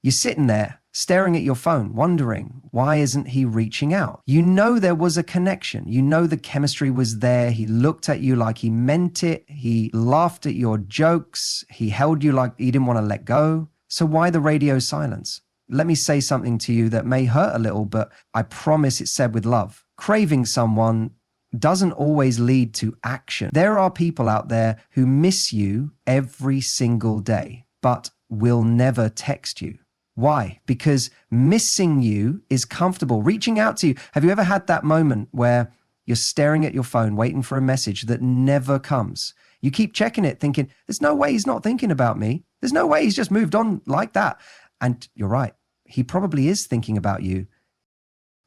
You're sitting there staring at your phone, wondering, why isn't he reaching out? You know there was a connection. You know the chemistry was there. He looked at you like he meant it. He laughed at your jokes. He held you like he didn't want to let go. So why the radio silence? Let me say something to you that may hurt a little, but I promise it's said with love. Craving someone doesn't always lead to action. There are people out there who miss you every single day, but will never text you. Why? Because missing you is comfortable. Reaching out to you. Have you ever had that moment where you're staring at your phone, waiting for a message that never comes? You keep checking it, thinking, there's no way he's not thinking about me. There's no way he's just moved on like that. And you're right. He probably is thinking about you.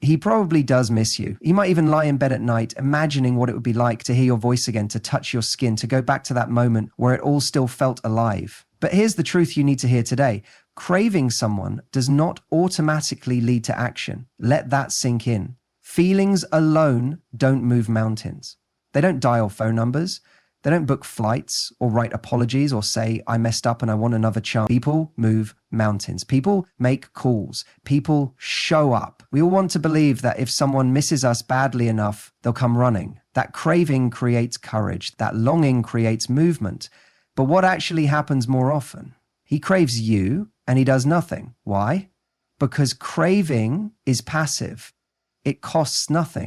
He probably does miss you. He might even lie in bed at night, imagining what it would be like to hear your voice again, to touch your skin, to go back to that moment where it all still felt alive. But here's the truth you need to hear today. Craving someone does not automatically lead to action. Let that sink in. Feelings alone don't move mountains. They don't dial phone numbers. They don't book flights or write apologies or say, I messed up and I want another chance. People move mountains. People make calls. People show up. We all want to believe that if someone misses us badly enough, they'll come running. That craving creates courage. That longing creates movement. But what actually happens more often? He craves you and he does nothing. Why? Because craving is passive. It costs nothing.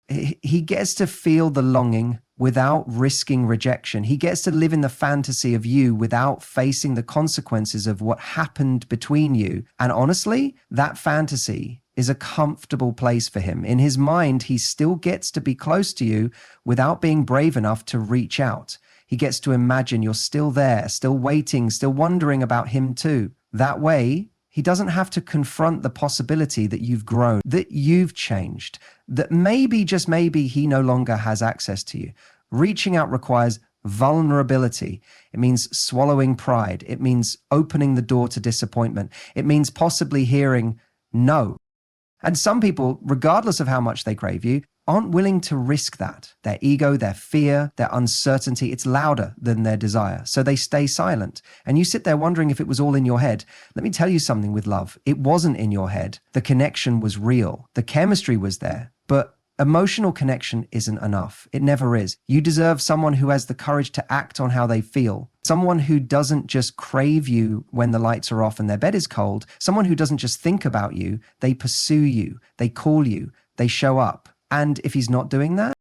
He gets to feel the longing without risking rejection. He gets to live in the fantasy of you without facing the consequences of what happened between you. And honestly, that fantasy is a comfortable place for him. In his mind, he still gets to be close to you without being brave enough to reach out. He gets to imagine you're still there, still waiting, still wondering about him too. That way, he doesn't have to confront the possibility that you've grown, that you've changed, that maybe, just maybe, he no longer has access to you. Reaching out requires vulnerability. It means swallowing pride. It means opening the door to disappointment. It means possibly hearing no. And some people, regardless of how much they crave you, aren't willing to risk that. Their ego, their fear, their uncertainty, it's louder than their desire. So they stay silent. And you sit there wondering if it was all in your head. Let me tell you something with love. It wasn't in your head. The connection was real. The chemistry was there. But emotional connection isn't enough. It never is. You deserve someone who has the courage to act on how they feel. Someone who doesn't just crave you when the lights are off and their bed is cold. Someone who doesn't just think about you. They pursue you. They call you. They show up. And if he's not doing that,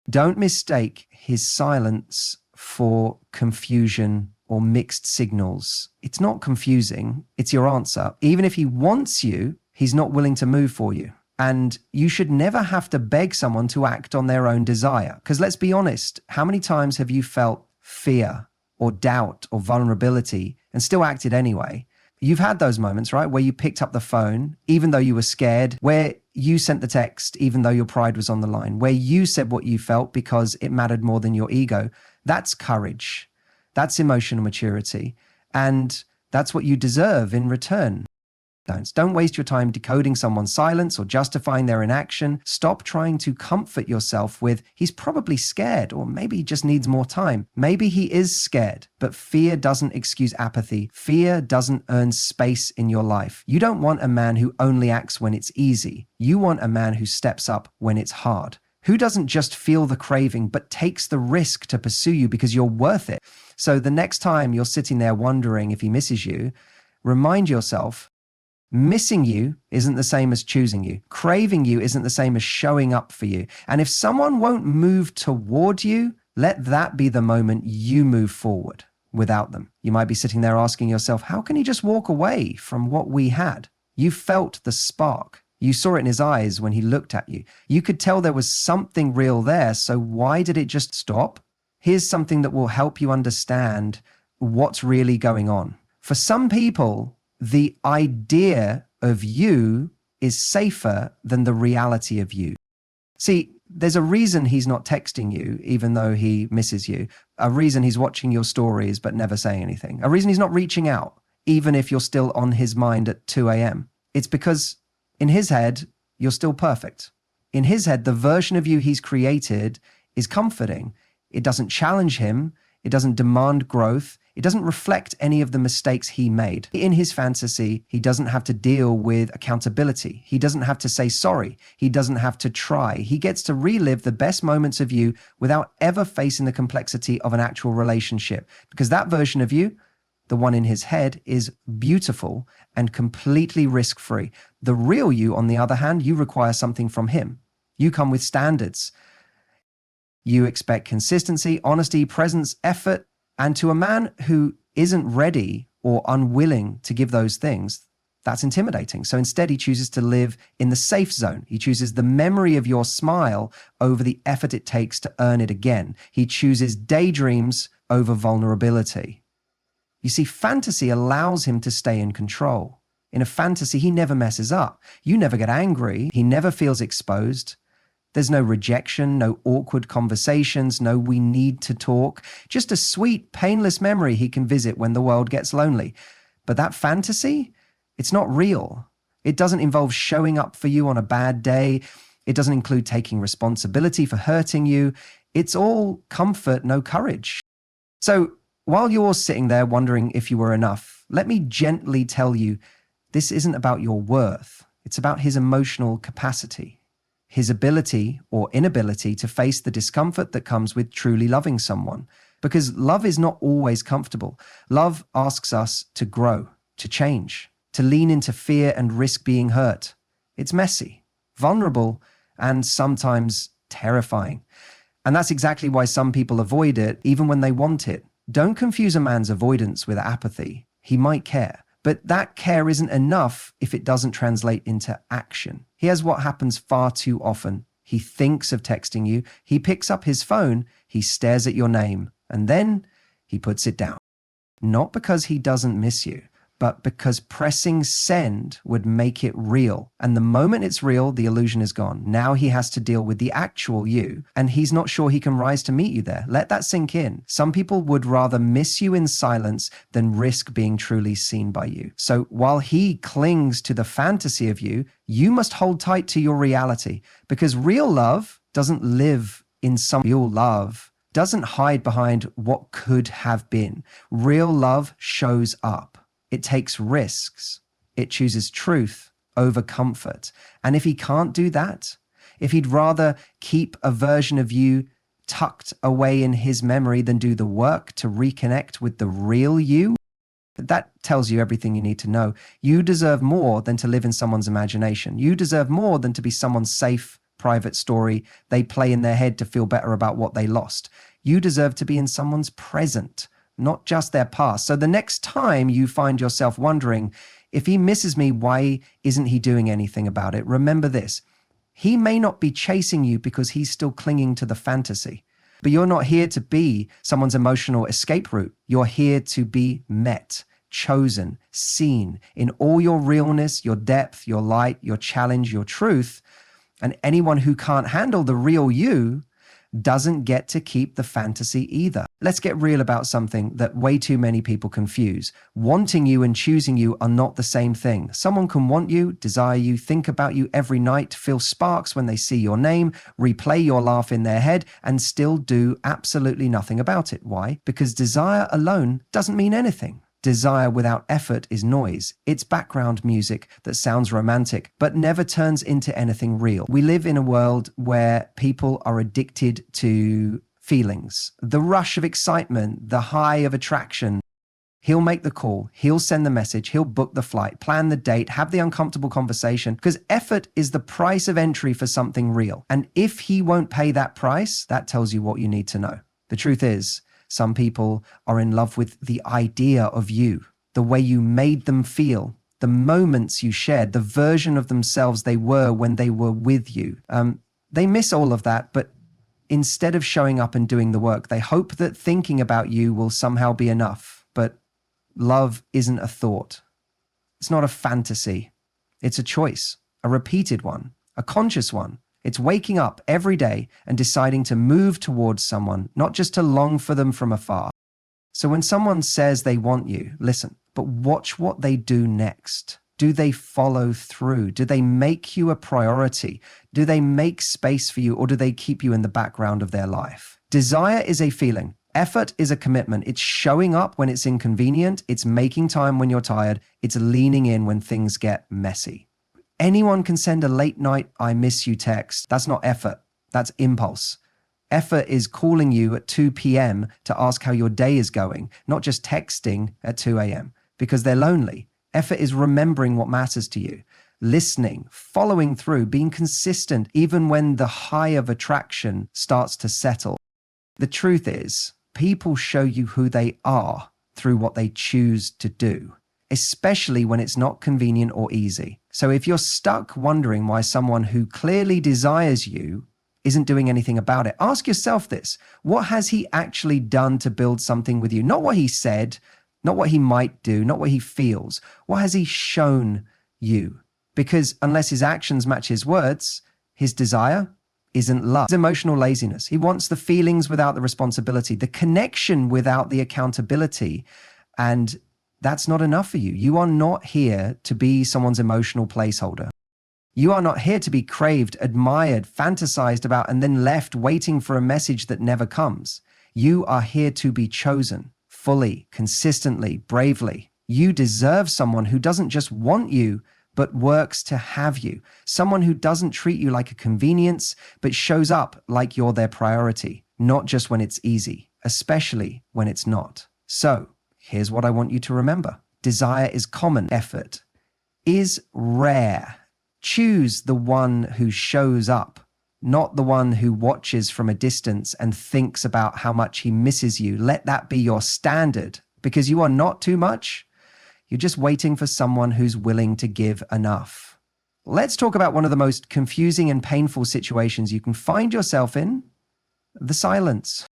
don't mistake his silence for confusion or mixed signals. It's not confusing. It's your answer. Even if he wants you, he's not willing to move for you. And you should never have to beg someone to act on their own desire. Because let's be honest, how many times have you felt fear or doubt or vulnerability and still acted anyway? You've had those moments, right, where you picked up the phone, even though you were scared, where you sent the text, even though your pride was on the line, where you said what you felt because it mattered more than your ego. That's courage. That's emotional maturity. And that's what you deserve in return. Don't waste your time decoding someone's silence or justifying their inaction. Stop trying to comfort yourself with, he's probably scared, or maybe he just needs more time. Maybe he is scared, but fear doesn't excuse apathy. Fear doesn't earn space in your life. You don't want a man who only acts when it's easy. You want a man who steps up when it's hard. Who doesn't just feel the craving, but takes the risk to pursue you because you're worth it. So the next time you're sitting there wondering if he misses you, remind yourself, missing you isn't the same as choosing you. Craving you isn't the same as showing up for you. And if someone won't move toward you, let that be the moment you move forward without them. You might be sitting there asking yourself, how can he just walk away from what we had? You felt the spark. You saw it in his eyes when he looked at you. You could tell there was something real there. So why did it just stop? Here's something that will help you understand what's really going on. For some people, the idea of you is safer than the reality of you. See, there's a reason he's not texting you, even though he misses you. A reason he's watching your stories, but never saying anything. A reason he's not reaching out, even if you're still on his mind at 2 a.m. It's because in his head, you're still perfect. In his head, the version of you he's created is comforting. It doesn't challenge him. It doesn't demand growth. It doesn't reflect any of the mistakes he made. In his fantasy, he doesn't have to deal with accountability. He doesn't have to say sorry. He doesn't have to try. He gets to relive the best moments of you without ever facing the complexity of an actual relationship. Because that version of you, the one in his head, is beautiful and completely risk-free. The real you, on the other hand, you require something from him. You come with standards. You expect consistency, honesty, presence, effort. And to a man who isn't ready or unwilling to give those things, that's intimidating. So instead, he chooses to live in the safe zone. He chooses the memory of your smile over the effort it takes to earn it again. He chooses daydreams over vulnerability. You see, fantasy allows him to stay in control. In a fantasy, he never messes up. You never get angry. He never feels exposed. There's no rejection, no awkward conversations, no we need to talk. Just a sweet, painless memory he can visit when the world gets lonely. But that fantasy, it's not real. It doesn't involve showing up for you on a bad day. It doesn't include taking responsibility for hurting you. It's all comfort, no courage. So while you're sitting there wondering if you were enough, let me gently tell you, this isn't about your worth. It's about his emotional capacity. His ability or inability to face the discomfort that comes with truly loving someone. Because love is not always comfortable. Love asks us to grow, to change, to lean into fear and risk being hurt. It's messy, vulnerable, and sometimes terrifying. And that's exactly why some people avoid it, even when they want it. Don't confuse a man's avoidance with apathy. He might care. But that care isn't enough if it doesn't translate into action. Here's what happens far too often. He thinks of texting you, he picks up his phone, he stares at your name, and then he puts it down. Not because he doesn't miss you, but because pressing send would make it real. And the moment it's real, the illusion is gone. Now he has to deal with the actual you, and he's not sure he can rise to meet you there. Let that sink in. Some people would rather miss you in silence than risk being truly seen by you. So while he clings to the fantasy of you, you must hold tight to your reality, because real love doesn't live in some real love. Doesn't hide behind what could have been. Real love shows up. It takes risks. It chooses truth over comfort. And if he can't do that, if he'd rather keep a version of you tucked away in his memory than do the work to reconnect with the real you, that tells you everything you need to know. You deserve more than to live in someone's imagination. You deserve more than to be someone's safe, private story they play in their head to feel better about what they lost. You deserve to be in someone's present, not just their past. So the next time you find yourself wondering, if he misses me, why isn't he doing anything about it? Remember this. He may not be chasing you because he's still clinging to the fantasy. But you're not here to be someone's emotional escape route. You're here to be met, chosen, seen in all your realness, your depth, your light, your challenge, your truth. And anyone who can't handle the real you doesn't get to keep the fantasy either. Let's get real about something that way too many people confuse. Wanting you and choosing you are not the same thing. Someone can want you, desire you, think about you every night, feel sparks when they see your name, replay your laugh in their head, and still do absolutely nothing about it. Why? Because desire alone doesn't mean anything. Desire without effort is noise. It's background music that sounds romantic, but never turns into anything real. We live in a world where people are addicted to feelings, the rush of excitement, the high of attraction. He'll make the call, he'll send the message, he'll book the flight, plan the date, have the uncomfortable conversation, because effort is the price of entry for something real. And if he won't pay that price, that tells you what you need to know. The truth is, some people are in love with the idea of you, the way you made them feel, the moments you shared, the version of themselves they were when they were with you. They miss all of that, but instead of showing up and doing the work, they hope that thinking about you will somehow be enough. But love isn't a thought. It's not a fantasy. It's a choice, a repeated one, a conscious one. It's waking up every day and deciding to move towards someone, not just to long for them from afar. So when someone says they want you, listen, but watch what they do next. Do they follow through? Do they make you a priority? Do they make space for you, or do they keep you in the background of their life? Desire is a feeling, Effort is a commitment. It's showing up when it's inconvenient. It's making time when you're tired. It's leaning in when things get messy. Anyone can send a late night, I miss you text. That's not effort. That's impulse. Effort is calling you at 2 p.m. to ask how your day is going, not just texting at 2 a.m. because they're lonely. Effort is remembering what matters to you, listening, following through, being consistent, even when the high of attraction starts to settle. The truth is, people show you who they are through what they choose to do, especially when it's not convenient or easy. So if you're stuck wondering why someone who clearly desires you isn't doing anything about it, ask yourself this: what has he actually done to build something with you? Not what he said, not what he might do, not what he feels. What has he shown you? Because unless his actions match his words, his desire isn't love. It's emotional laziness. He wants the feelings without the responsibility, the connection without the accountability. And that's not enough for you. You are not here to be someone's emotional placeholder. You are not here to be craved, admired, fantasized about, and then left waiting for a message that never comes. You are here to be chosen fully, consistently, bravely. You deserve someone who doesn't just want you, but works to have you. Someone who doesn't treat you like a convenience, but shows up like you're their priority, not just when it's easy, especially when it's not. So here's what I want you to remember. Desire is common. Effort is rare. Choose the one who shows up, not the one who watches from a distance and thinks about how much he misses you. Let that be your standard, because you are not too much. You're just waiting for someone who's willing to give enough. Let's talk about one of the most confusing and painful situations you can find yourself in: the silence.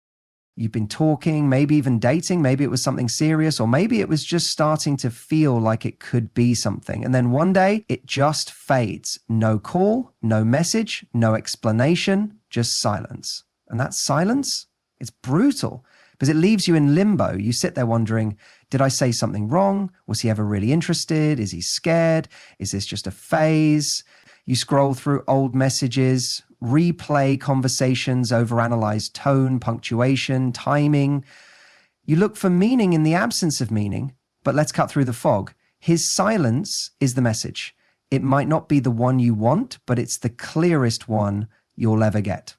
You've been talking, maybe even dating, maybe it was something serious, or maybe it was just starting to feel like it could be something. And then one day it just fades. No call, no message, no explanation, just silence. And that silence, it's brutal because it leaves you in limbo. You sit there wondering, did I say something wrong? Was he ever really interested? Is he scared? Is this just a phase? You scroll through old messages, replay conversations, overanalyze tone, punctuation, timing. You look for meaning in the absence of meaning, but let's cut through the fog. His silence is the message. It might not be the one you want, but it's the clearest one you'll ever get.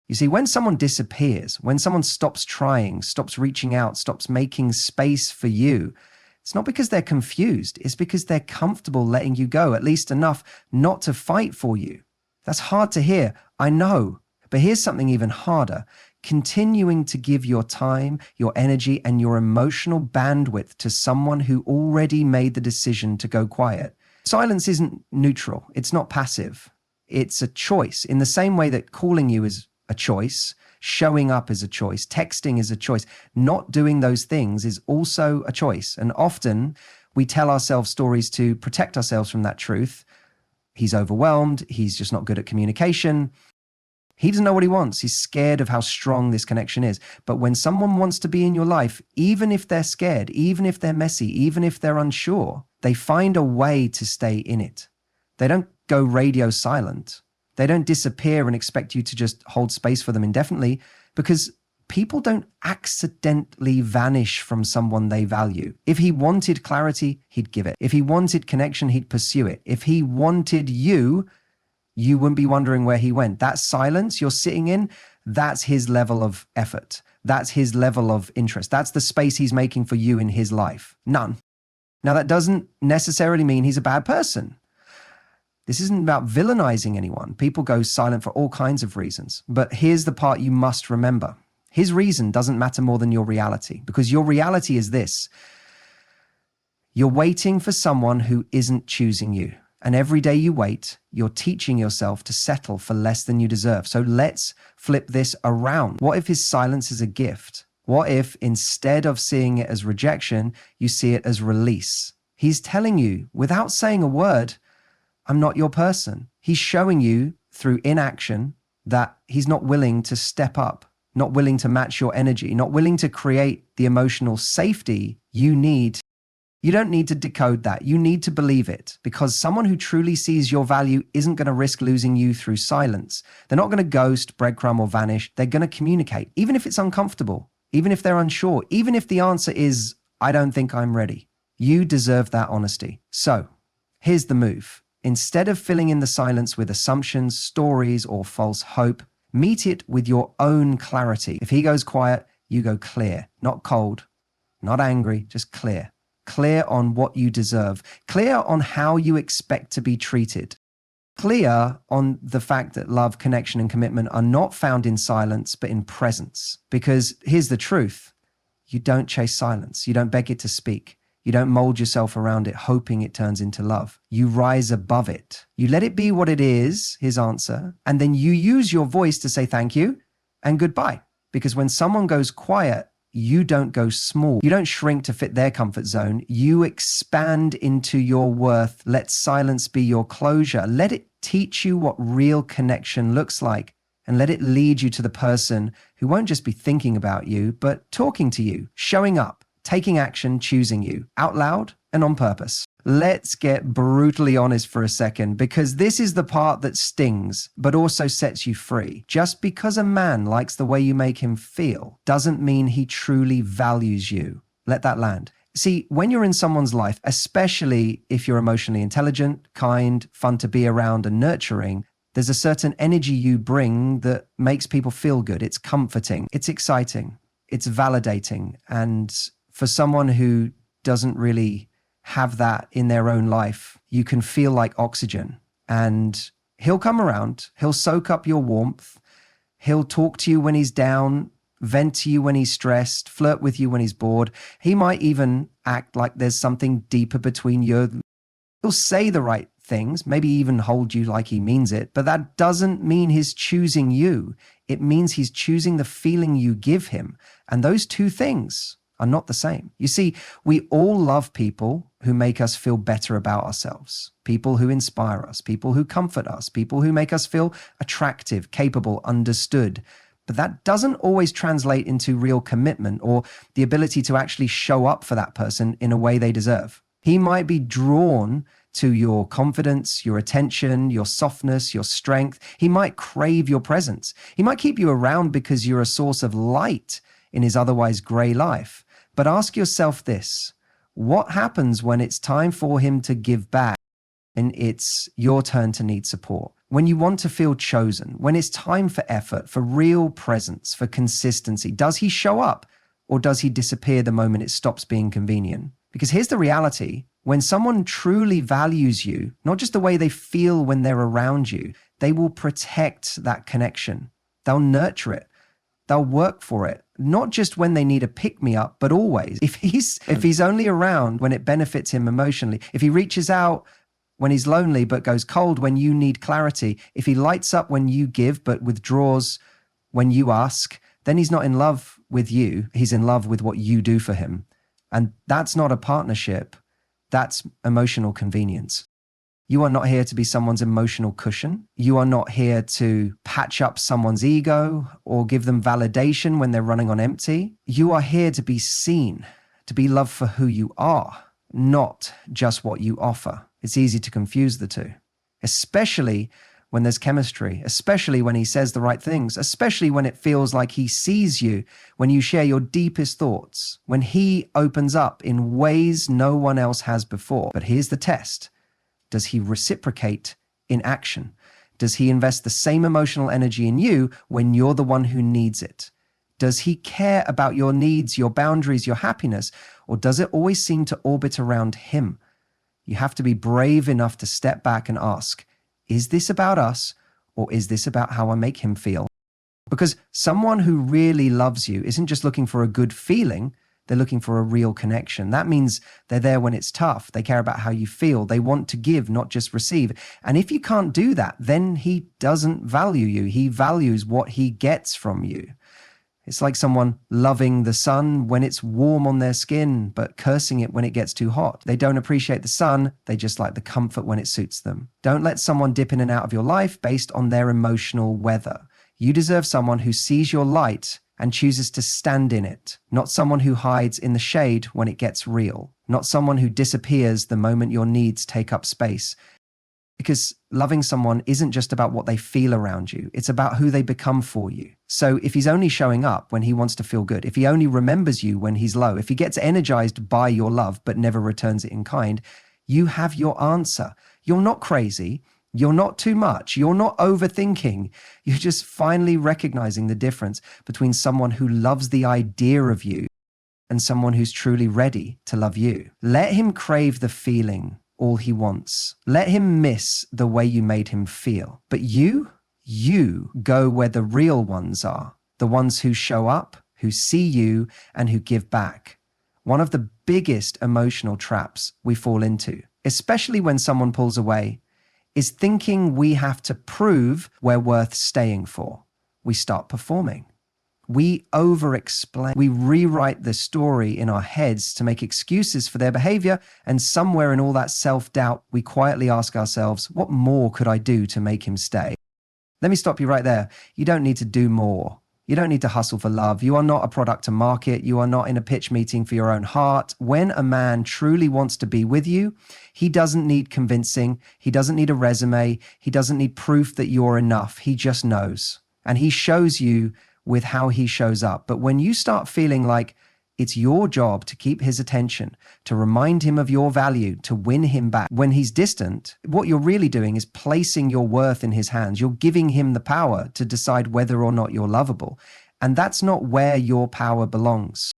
You see, when someone disappears, when someone stops trying, stops reaching out, stops making space for you, it's not because they're confused. It's because they're comfortable letting you go, at least enough not to fight for you. That's hard to hear, I know. But here's something even harder: continuing to give your time, your energy, and your emotional bandwidth to someone who already made the decision to go quiet. Silence isn't neutral. It's not passive. It's a choice. In the same way that calling you is a choice, showing up is a choice, texting is a choice, not doing those things is also a choice. And often we tell ourselves stories to protect ourselves from that truth. He's overwhelmed. He's just not good at communication. He doesn't know what he wants. He's scared of how strong this connection is. But when someone wants to be in your life, even if they're scared, even if they're messy, even if they're unsure, they find a way to stay in it. They don't go radio silent. They don't disappear and expect you to just hold space for them indefinitely, because people don't accidentally vanish from someone they value. If he wanted clarity, he'd give it. If he wanted connection, he'd pursue it. If he wanted you, you wouldn't be wondering where he went. That silence you're sitting in, that's his level of effort. That's his level of interest. That's the space he's making for you in his life. None. Now, that doesn't necessarily mean he's a bad person. This isn't about villainizing anyone. People go silent for all kinds of reasons. But here's the part you must remember. His reason doesn't matter more than your reality, because your reality is this: you're waiting for someone who isn't choosing you. And every day you wait, you're teaching yourself to settle for less than you deserve. So let's flip this around. What if his silence is a gift? What if instead of seeing it as rejection, you see it as release? He's telling you without saying a word, I'm not your person. He's showing you through inaction that he's not willing to step up, not willing to match your energy, not willing to create the emotional safety you need. You don't need to decode that. You need to believe it, because someone who truly sees your value isn't going to risk losing you through silence. They're not going to ghost, breadcrumb, or vanish. They're going to communicate, even if it's uncomfortable. even if they're unsure, even if the answer is, I don't think I'm ready. You deserve that honesty. So here's the move. Instead of filling in the silence with assumptions, stories, or false hope, meet it with your own clarity. If he goes quiet, you go clear, not cold, not angry, just clear. Clear on what you deserve, clear on how you expect to be treated, clear on the fact that love, connection, and commitment are not found in silence, but in presence. Because here's the truth. You don't chase silence. You don't beg it to speak. You don't mold yourself around it, hoping it turns into love. You rise above it. You let it be what it is, his answer, and then you use your voice to say thank you and goodbye. Because when someone goes quiet, you don't go small. You don't shrink to fit their comfort zone. You expand into your worth. Let silence be your closure. Let it teach you what real connection looks like, and let it lead you to the person who won't just be thinking about you, but talking to you, showing up, taking action, choosing you, out loud and on purpose. Let's get brutally honest for a second, because this is the part that stings, but also sets you free. Just because a man likes the way you make him feel doesn't mean he truly values you. Let that land. See, when you're in someone's life, especially if you're emotionally intelligent, kind, fun to be around, and nurturing, there's a certain energy you bring that makes people feel good. It's comforting, it's exciting, it's validating. And for someone who doesn't really have that in their own life, you can feel like oxygen. And he'll come around, he'll soak up your warmth, he'll talk to you when he's down, vent to you when he's stressed, flirt with you when he's bored. He might even act like there's something deeper between you. He'll say the right things, maybe even hold you like he means it, but that doesn't mean he's choosing you. It means he's choosing the feeling you give him. And those two things are not the same. You see, we all love people who make us feel better about ourselves, people who inspire us, people who comfort us, people who make us feel attractive, capable, understood. But that doesn't always translate into real commitment or the ability to actually show up for that person in a way they deserve. He might be drawn to your confidence, your attention, your softness, your strength. He might crave your presence. He might keep you around because you're a source of light in his otherwise gray life. But ask yourself this: what happens when it's time for him to give back and it's your turn to need support? When you want to feel chosen, when it's time for effort, for real presence, for consistency, does he show up or does he disappear the moment it stops being convenient? Because here's the reality: when someone truly values you, not just the way they feel when they're around you, they will protect that connection. They'll nurture it. They'll work for it, not just when they need a pick-me-up, but always. If he's only around when it benefits him emotionally, if he reaches out when he's lonely but goes cold when you need clarity, if he lights up when you give but withdraws when you ask, then he's not in love with you. He's in love with what you do for him. And that's not a partnership. That's emotional convenience. You are not here to be someone's emotional cushion. You are not here to patch up someone's ego or give them validation when they're running on empty. You are here to be seen, to be loved for who you are, not just what you offer. It's easy to confuse the two, especially when there's chemistry, especially when he says the right things, especially when it feels like he sees you, when you share your deepest thoughts, when he opens up in ways no one else has before. But here's the test. Does he reciprocate in action? Does he invest the same emotional energy in you when you're the one who needs it? Does he care about your needs, your boundaries, your happiness? Or does it always seem to orbit around him? You have to be brave enough to step back and ask, is this about us, or is this about how I make him feel? Because someone who really loves you isn't just looking for a good feeling. They're looking for a real connection. That means they're there when it's tough. They care about how you feel. They want to give, not just receive. And if you can't do that, then he doesn't value you. He values what he gets from you. It's like someone loving the sun when it's warm on their skin, but cursing it when it gets too hot. They don't appreciate the sun. They just like the comfort when it suits them. Don't let someone dip in and out of your life based on their emotional weather. You deserve someone who sees your light and chooses to stand in it, not someone who hides in the shade when it gets real, not someone who disappears the moment your needs take up space. Because loving someone isn't just about what they feel around you. It's about who they become for you. So if he's only showing up when he wants to feel good, if he only remembers you when he's low, if he gets energized by your love but never returns it in kind, you have your answer. You're not crazy. You're not too much. You're not overthinking. You're just finally recognizing the difference between someone who loves the idea of you and someone who's truly ready to love you. Let him crave the feeling all he wants. Let him miss the way you made him feel. But you go where the real ones are, the ones who show up, who see you, and who give back. One of the biggest emotional traps we fall into, especially when someone pulls away, is thinking we have to prove we're worth staying for. We start performing. We over-explain. We rewrite the story in our heads to make excuses for their behavior, and somewhere in all that self-doubt, we quietly ask ourselves, what more could I do to make him stay? Let me stop you right there. You don't need to do more. You don't need to hustle for love. You are not a product to market. You are not in a pitch meeting for your own heart. When a man truly wants to be with you, he doesn't need convincing. He doesn't need a resume. He doesn't need proof that you're enough. He just knows. And he shows you with how he shows up. But when you start feeling like it's your job to keep his attention, to remind him of your value, to win him back when he's distant, what you're really doing is placing your worth in his hands. You're giving him the power to decide whether or not you're lovable. And that's not where your power belongs.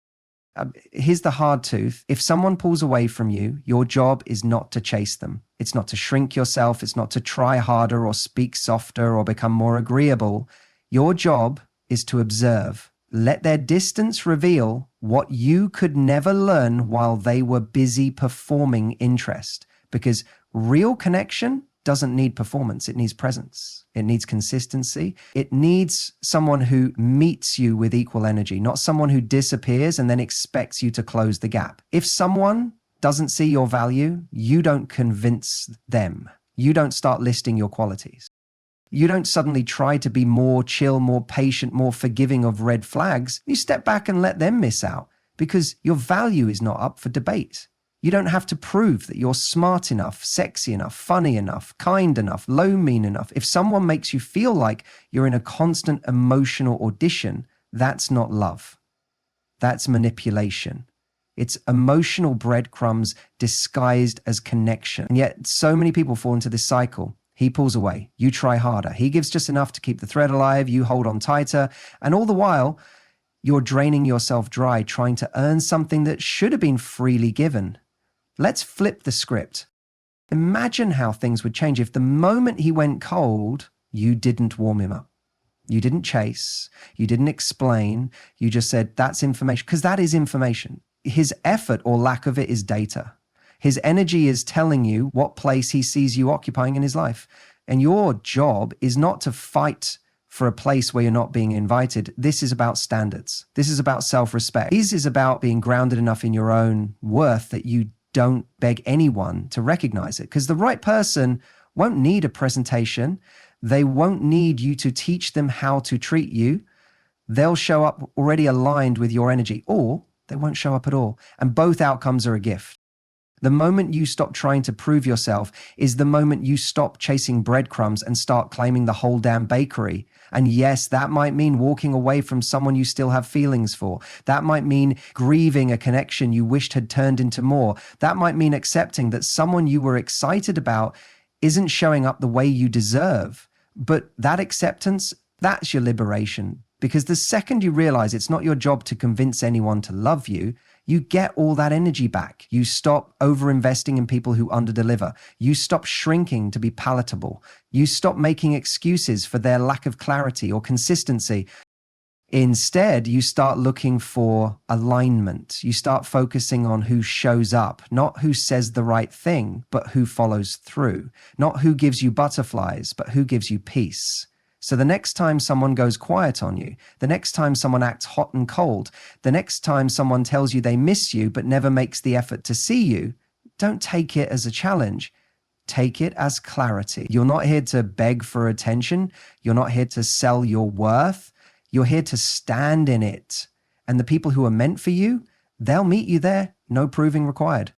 Here's the hard truth. If someone pulls away from you, your job is not to chase them. It's not to shrink yourself. It's not to try harder or speak softer or become more agreeable. Your job is to observe. Let their distance reveal what you could never learn while they were busy performing interest. Because real connection doesn't need performance. It needs presence. It needs consistency. It needs someone who meets you with equal energy, not someone who disappears and then expects you to close the gap. If someone doesn't see your value, you don't convince them. You don't start listing your qualities. You don't suddenly try to be more chill, more patient, more forgiving of red flags. You step back and let them miss out because your value is not up for debate. You don't have to prove that you're smart enough, sexy enough, funny enough, kind enough, low-mean enough. If someone makes you feel like you're in a constant emotional audition, that's not love. That's manipulation. It's emotional breadcrumbs disguised as connection. And yet so many people fall into this cycle. He pulls away. You try harder. He gives just enough to keep the thread alive. You hold on tighter. And all the while, you're draining yourself dry, trying to earn something that should have been freely given. Let's flip the script. Imagine how things would change if the moment he went cold, you didn't warm him up. You didn't chase. You didn't explain. You just said, that's information, because that is information. His effort or lack of it is data. His energy is telling you what place he sees you occupying in his life. And your job is not to fight for a place where you're not being invited. This is about standards. This is about self-respect. This is about being grounded enough in your own worth that you don't beg anyone to recognize it. Because the right person won't need a presentation. They won't need you to teach them how to treat you. They'll show up already aligned with your energy, or they won't show up at all. And both outcomes are a gift. The moment you stop trying to prove yourself is the moment you stop chasing breadcrumbs and start claiming the whole damn bakery. And yes, that might mean walking away from someone you still have feelings for. That might mean grieving a connection you wished had turned into more. That might mean accepting that someone you were excited about isn't showing up the way you deserve. But that acceptance, that's your liberation. Because the second you realize it's not your job to convince anyone to love you, you get all that energy back. You stop over-investing in people who underdeliver. You stop shrinking to be palatable. You stop making excuses for their lack of clarity or consistency. Instead, you start looking for alignment. You start focusing on who shows up, not who says the right thing, but who follows through. Not who gives you butterflies, but who gives you peace. So the next time someone goes quiet on you, the next time someone acts hot and cold, the next time someone tells you they miss you but never makes the effort to see you, don't take it as a challenge. Take it as clarity. You're not here to beg for attention. You're not here to sell your worth. You're here to stand in it. And the people who are meant for you, they'll meet you there. No proving required.